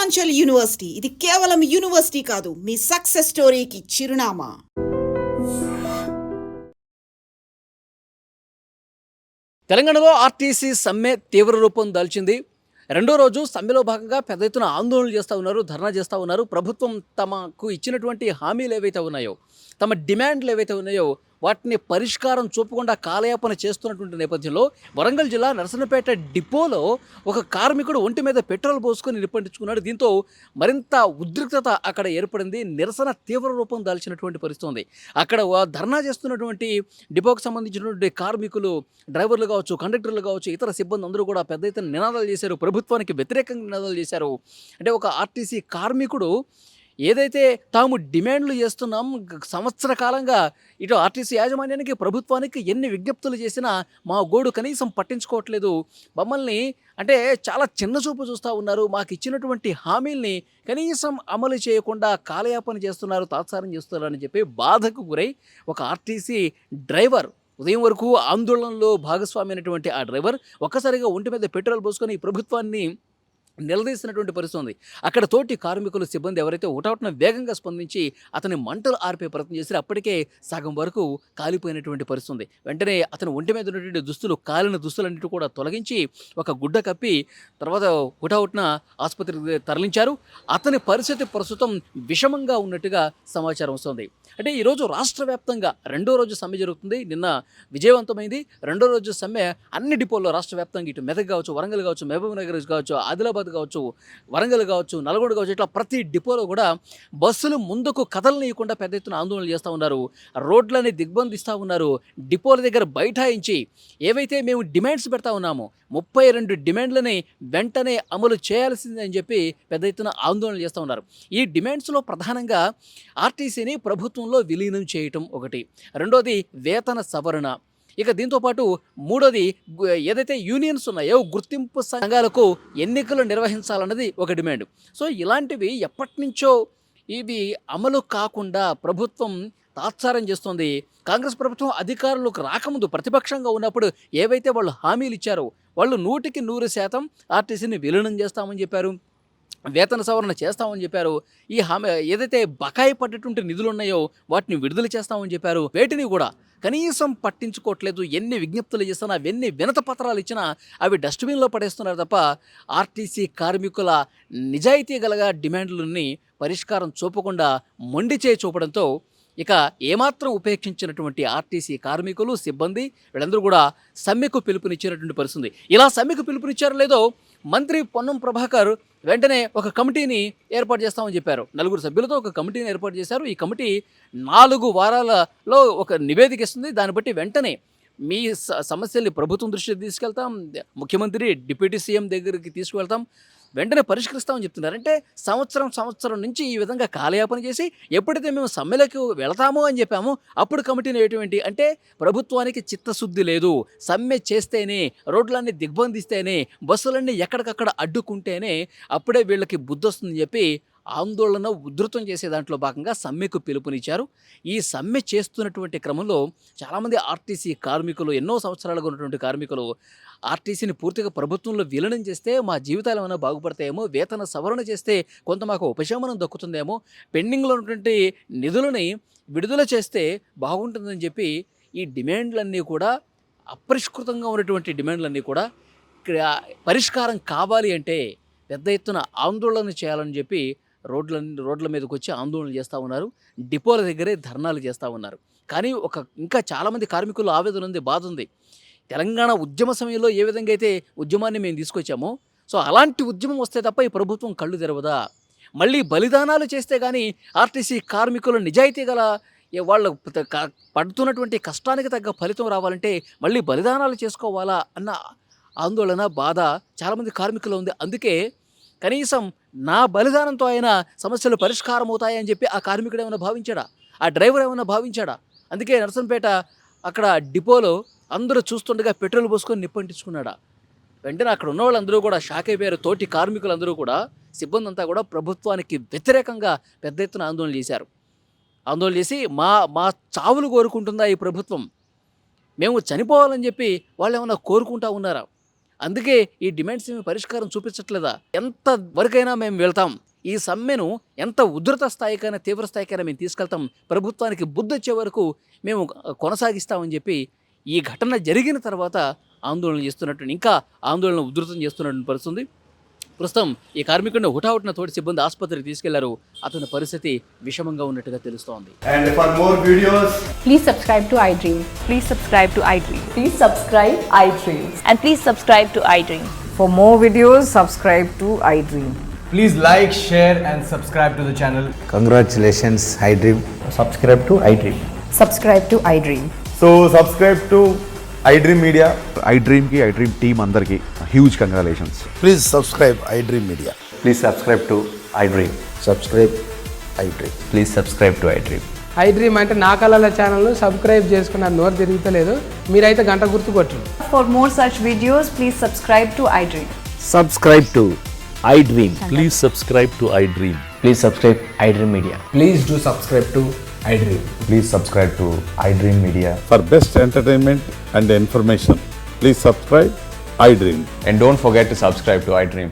Purvanchal university ఇది కేవలం university కాదు, మీ సక్సెస్ స్టోరీకి చిరునామా. తెలంగాణలో ఆర్టీసీ సమ్మె తీవ్ర రూపం దాల్చింది. రెండో రోజు సమ్మెలో భాగంగా పెద్ద ఎత్తున ఆందోళనలు చేస్తూ ఉన్నారు, ధర్నా చేస్తూ ఉన్నారు. ప్రభుత్వం తమకు ఇచ్చినటువంటి హామీలు ఏవైతే ఉన్నాయో, తమ డిమాండ్లు ఏవైతే ఉన్నాయో వాటిని పరిష్కారం చూపకుండా కాలయాపన చేస్తున్నటువంటి నేపథ్యంలో వరంగల్ జిల్లా నరసన్నపేట డిపోలో ఒక కార్మికుడు ఒంటి మీద పెట్రోల్ పోసుకొని నిప్పంటించుకున్నాడు. దీంతో మరింత ఉద్రిక్తత అక్కడ ఏర్పడింది. నిరసన తీవ్ర రూపం దాల్చినటువంటి పరిస్థితి ఉంది. అక్కడ ధర్నా చేస్తున్నటువంటి డిపోకు సంబంధించినటువంటి కార్మికులు, డ్రైవర్లు కావచ్చు, కండక్టర్లు కావచ్చు, ఇతర సిబ్బంది అందరూ కూడా పెద్ద ఎత్తున నినాదాలు చేశారు. ప్రభుత్వానికి వ్యతిరేకంగా నినాదాలు చేశారు. అంటే ఒక ఆర్టీసీ కార్మికుడు ఏదైతే తాము డిమాండ్లు చేస్తున్నాం, సంవత్సర కాలంగా ఇటు ఆర్టీసీ యాజమాన్యానికి, ప్రభుత్వానికి ఎన్ని విజ్ఞప్తులు చేసినా మా గోడు కనీసం పట్టించుకోవట్లేదు, మమ్మల్ని అంటే చాలా చిన్న చూపు చూస్తూ ఉన్నారు, మాకు ఇచ్చినటువంటి హామీల్ని కనీసం అమలు చేయకుండా కాలయాపన చేస్తున్నారు, తాత్సారం చేస్తున్నారని చెప్పి బాధకు గురై ఒక ఆర్టీసీ డ్రైవర్ ఉదయం వరకు ఆందోళనలో భాగస్వామి అయినటువంటి ఆ డ్రైవర్ ఒక్కసారిగా ఒంటి మీద పెట్రోల్ పోసుకొని ఈ ప్రభుత్వాన్ని నిలదీసినటువంటి పరిస్థితి ఉంది. అక్కడ తోటి కార్మికులు, సిబ్బంది ఎవరైతే హుటాహుటిన వేగంగా స్పందించి అతని మంటలు ఆర్పే ప్రయత్నం చేశారు. అప్పటికే సగం వరకు కాలిపోయినటువంటి పరిస్థితి ఉంది. వెంటనే అతని ఒంటి మీద ఉన్నటువంటి దుస్తులు, కాలిన దుస్తులన్నిటి కూడా తొలగించి ఒక గుడ్డ కప్పి తర్వాత హుటాహుటిన ఆసుపత్రికి తరలించారు. అతని పరిస్థితి ప్రస్తుతం విషమంగా ఉన్నట్టుగా సమాచారం వస్తుంది. అంటే ఈరోజు రాష్ట్ర వ్యాప్తంగా రెండో రోజు సమ్మె జరుగుతుంది. నిన్న విజయవంతమైంది. రెండో రోజు సమ్మె అన్ని డిపోల్లో రాష్ట్ర వ్యాప్తంగా ఇటు మెదక్ కావచ్చు, వరంగల్ కావచ్చు, మహబూబ్ నగర్ కావచ్చు, ఆదిలాబాద్ కావచ్చు, వరంగల్ కావచ్చు, నల్గొండ కావచ్చు, ఇట్లా ప్రతి డిపోలో కూడా బస్సులు ముందుకు కదలనీయకుండా పెద్ద ఎత్తున ఆందోళనలు చేస్తూ ఉన్నారు. రోడ్లని దిగ్బంధిస్తూ ఉన్నారు. డిపోల దగ్గర బైఠాయించి ఏవైతే మేము డిమాండ్స్ పెడతా ఉన్నామో 32 డిమాండ్లని వెంటనే అమలు చేయాల్సిందని చెప్పి పెద్ద ఎత్తున ఆందోళనలు చేస్తూ ఉన్నారు. ఈ డిమాండ్స్లో ప్రధానంగా ఆర్టీసీని ప్రభుత్వంలో విలీనం చేయటం ఒకటి, రెండోది వేతన సవరణ, ఇక దీంతోపాటు మూడోది ఏదైతే యూనియన్స్ ఉన్నాయో గుర్తింపు సంఘాలకు ఎన్నికలు నిర్వహించాలన్నది ఒక డిమాండ్. సో ఇలాంటివి ఎప్పటి నుంచో ఇవి అమలు కాకుండా ప్రభుత్వం తాత్సారం చేస్తుంది. కాంగ్రెస్ ప్రభుత్వం అధికారంలోకి రాకముందు ప్రతిపక్షంగా ఉన్నప్పుడు ఏవైతే వాళ్ళు హామీలు ఇచ్చారో వాళ్ళు 100% ఆర్టీసీని విలీనం చేస్తామని చెప్పారు, వేతన సవరణ చేస్తామని చెప్పారు. ఈ హామీ ఏదైతే బకాయి పడ్డటువంటి నిధులు ఉన్నాయో వాటిని విడుదల చేస్తామని చెప్పారు. వేటిని కూడా కనీసం పట్టించుకోవట్లేదు. ఎన్ని విజ్ఞప్తులు చేస్తున్నా, ఎన్ని వినత పత్రాలు ఇచ్చినా అవి డస్ట్బిన్లో పడేస్తున్నారు తప్ప ఆర్టీసీ కార్మికుల నిజాయితీ గల డిమాండ్లని పరిష్కారం చూపకుండా మొండి చేయి చూపడంతో ఇక ఏమాత్రం ఉపేక్షించినటువంటి ఆర్టీసీ కార్మికులు, సిబ్బంది వీళ్ళందరూ కూడా సమ్మెకు పిలుపునిచ్చినటువంటి పరిస్థితుంది. ఇలా సమ్మెకు పిలుపునిచ్చారో లేదో మంత్రి పొన్నం ప్రభాకర్ వెంటనే ఒక కమిటీని ఏర్పాటు చేస్తామని చెప్పారు. 4 సభ్యులతో ఒక కమిటీని ఏర్పాటు చేశారు. ఈ కమిటీ 4 వారాలలో ఒక నివేదిక ఇస్తుంది. దాన్ని బట్టి వెంటనే మీ సమస్యల్ని ప్రభుత్వం దృష్టికి తీసుకెళ్తాం, ముఖ్యమంత్రి, డిప్యూటీ సీఎం దగ్గరికి తీసుకువెళ్తాం, వెంటనే పరిష్కరిస్తామని చెప్తున్నారు. అంటే సంవత్సరం నుంచి ఈ విధంగా కాలయాపన చేసి ఎప్పుడైతే మేము సమ్మెలకు వెళతామో అని చెప్పామో అప్పుడు కమిటీని వేయటం ఏంటి అంటే ప్రభుత్వానికి చిత్తశుద్ధి లేదు. సమ్మె చేస్తేనే, రోడ్లన్నీ దిగ్బంధిస్తేనే, బస్సులన్నీ ఎక్కడికక్కడ అడ్డుకుంటేనే అప్పుడే వీళ్ళకి బుద్ధి వస్తుందని చెప్పి ఆందోళన ఉధృతం చేసే దాంట్లో భాగంగా సమ్మెకు పిలుపునిచ్చారు. ఈ సమ్మె చేస్తున్నటువంటి క్రమంలో చాలామంది ఆర్టీసీ కార్మికులు, ఎన్నో సంవత్సరాలుగా ఉన్నటువంటి కార్మికులు ఆర్టీసీని పూర్తిగా ప్రభుత్వంలో విలీనం చేస్తే మా జీవితాలు ఏమైనా బాగుపడతాయేమో, వేతన సవరణ చేస్తే కొంత మాకు ఉపశమనం దక్కుతుందేమో, పెండింగ్లో ఉన్నటువంటి నిధులని విడుదల చేస్తే బాగుంటుందని చెప్పి ఈ డిమాండ్లన్నీ కూడా, అపరిష్కృతంగా ఉన్నటువంటి డిమాండ్లన్నీ కూడా పరిష్కారం కావాలి అంటే పెద్ద ఎత్తున ఆందోళన చేయాలని చెప్పి రోడ్ల మీదకి వచ్చి ఆందోళనలు చేస్తూ ఉన్నారు. డిపోల దగ్గరే ధర్నాలు చేస్తూ ఉన్నారు. కానీ ఇంకా చాలామంది కార్మికులు ఆవేదన ఉంది, బాధ ఉంది. తెలంగాణ ఉద్యమ సమయంలో ఏ విధంగా అయితే ఉద్యమాన్ని మేము తీసుకొచ్చామో, సో అలాంటి ఉద్యమం వస్తే తప్ప ఈ ప్రభుత్వం కళ్ళు తెరవదా? మళ్ళీ బలిదానాలు చేస్తే కానీ ఆర్టీసీ కార్మికులు నిజాయితీ గల వాళ్ళు పడుతున్నటువంటి కష్టానికి తగ్గ ఫలితం రావాలంటే మళ్ళీ బలిదానాలు చేసుకోవాలా అన్న ఆందోళన, బాధ చాలామంది కార్మికులు ఉంది. అందుకే కనీసం నా బలిదానంతో అయినా సమస్యలు పరిష్కారం అవుతాయని చెప్పి ఆ కార్మికుడు ఏమైనా భావించాడా? ఆ డ్రైవర్ ఏమైనా భావించాడా? అందుకే నర్సంపేట అక్కడ డిపోలో అందరూ చూస్తుండగా పెట్రోల్ పోసుకొని నిప్పంటించుకున్నాడా? వెంటనే అక్కడ ఉన్న వాళ్ళందరూ కూడా షాక్ అయిపోయారు. తోటి కార్మికులందరూ కూడా, సిబ్బంది అంతా కూడా ప్రభుత్వానికి వ్యతిరేకంగా పెద్ద ఎత్తున ఆందోళన చేశారు. ఆందోళన చేసి మా చావులు కోరుకుంటుందా ఈ ప్రభుత్వం? మేము చనిపోవాలని చెప్పి వాళ్ళు ఏమైనా కోరుకుంటా ఉన్నారా? అందుకే ఈ డిమాండ్స్ ఏమి పరిష్కారం చూపించట్లేదా? ఎంత వరకైనా మేము వెళ్తాం, ఈ సమ్మెను ఎంత ఉధృత స్థాయికైనా తీవ్ర స్థాయికైనా మేము తీసుకెళ్తాం, ప్రభుత్వానికి బుద్ధి వచ్చే వరకు మేము కొనసాగిస్తామని చెప్పి ఈ ఘటన జరిగిన తర్వాత ఆందోళన చేస్తున్నట్టు, ఇంకా ఆందోళన ఉధృతం చేస్తున్నట్టు పరిస్థితుంది. ప్రస్తుతం ఈ కార్మికుడిని హుటాహుటిన తోటి సిబ్బంది ఆసుపత్రికి తీసుకెళ్లారు. అతని పరిస్థితి విషమంగా ఉన్నట్టుగా తెలుస్తోంది. And for more videos, Please subscribe to iDream. Please subscribe to iDream. Please subscribe iDream. And please subscribe to iDream. For more videos, subscribe to iDream. please like, share and subscribe to the channel. Congratulations, iDream. Subscribe to iDream. Subscribe to iDream. So subscribe to iDream Media. iDream team అందరికి huge congratulations. Please subscribe iDream Media. Please subscribe to iDream. Subscribe iDream. Please subscribe to iDream. iDream అంటే నా కళల ఛానల్ను subscribe చేసుకున్న నోరు తిరుగుతలేదు, మీరైతే గంట గుర్తు కొట్టండి. For more such videos, please subscribe to iDream. Subscribe to iDream. Please subscribe to iDream. Please subscribe iDream Media. Please do subscribe to iDream. Please subscribe to iDream Media. For best entertainment and information, please subscribe iDream. And don't forget to subscribe to iDream.